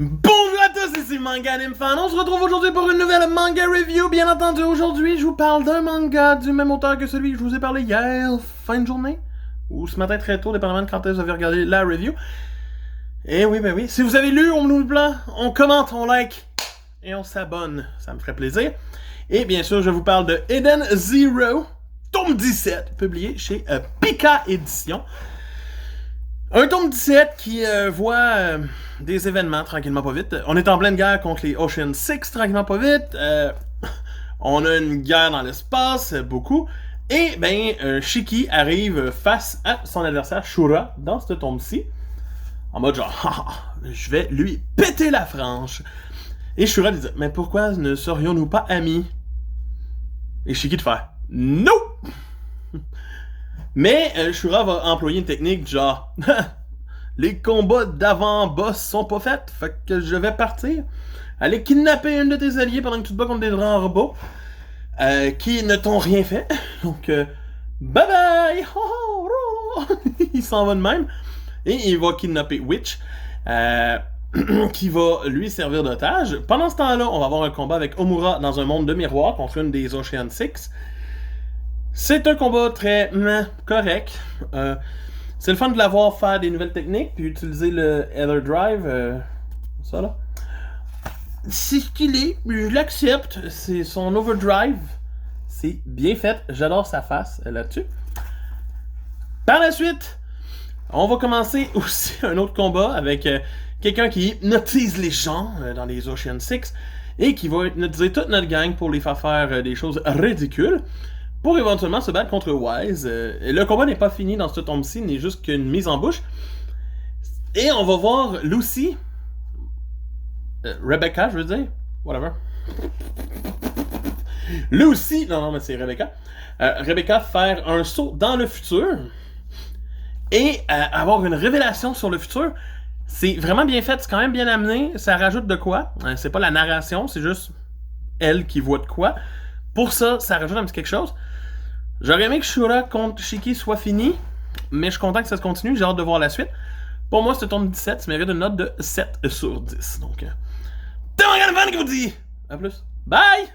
Bonjour à tous, ici Manga Anime Fan. On se retrouve aujourd'hui pour une nouvelle manga review. Bien entendu, aujourd'hui, je vous parle d'un manga du même auteur que celui que je vous ai parlé hier, fin de journée, ou ce matin très tôt, dépendamment de quand vous avez regardé la review. Et oui, ben oui, si vous avez lu, on nous le blanc, on commente, on like, et on s'abonne. Ça me ferait plaisir. Et bien sûr, je vous parle de Eden Zero, tome 17, publié chez Pika Éditions. Un tome 17 qui voit des événements tranquillement pas vite. On est en pleine guerre contre les Ocean Six tranquillement pas vite. On a une guerre dans l'espace, beaucoup. Et ben, Shiki arrive face à son adversaire Shura dans ce tome-ci. En mode genre, je vais lui péter la franche. Et Shura lui dit, mais pourquoi ne serions-nous pas amis? Et Shiki de faire, non! Mais Shura va employer une technique genre les combats d'avant-boss sont pas faits, fait que je vais partir. Aller kidnapper une de tes alliés pendant que tu te bats contre des grands robots qui ne t'ont rien fait. Donc, bye bye! Il s'en va de même. Et il va kidnapper Witch qui va lui servir d'otage. Pendant ce temps-là, on va avoir un combat avec Omura dans un monde de miroir contre une des Ocean Six. C'est un combat très correct. C'est le fun de la voir faire des nouvelles techniques, puis utiliser le Ether Drive. Ça là. C'est stylé, je l'accepte. C'est son Overdrive. C'est bien fait. J'adore sa face là-dessus. Par la suite, on va commencer aussi un autre combat avec quelqu'un qui hypnotise les gens dans les Ocean Six et qui va hypnotiser toute notre gang pour les faire des choses ridicules. Pour éventuellement se battre contre Wise. Le combat n'est pas fini dans ce tome-ci, il n'est juste qu'une mise en bouche. Et on va voir Lucy, Rebecca, je veux dire, whatever. Lucy, non, mais c'est Rebecca. Rebecca faire un saut dans le futur et avoir une révélation sur le futur. C'est vraiment bien fait, c'est quand même bien amené. Ça rajoute de quoi? C'est pas la narration, c'est juste elle qui voit de quoi. Pour ça, ça rajoute un petit quelque chose. J'aurais aimé que Shura contre Shiki soit fini, mais je suis content que ça se continue, j'ai hâte de voir la suite. Pour moi, ce tome 17, ça mérite une note de 7 sur 10. Donc, t'es mon fan qui vous dit! À plus. Bye!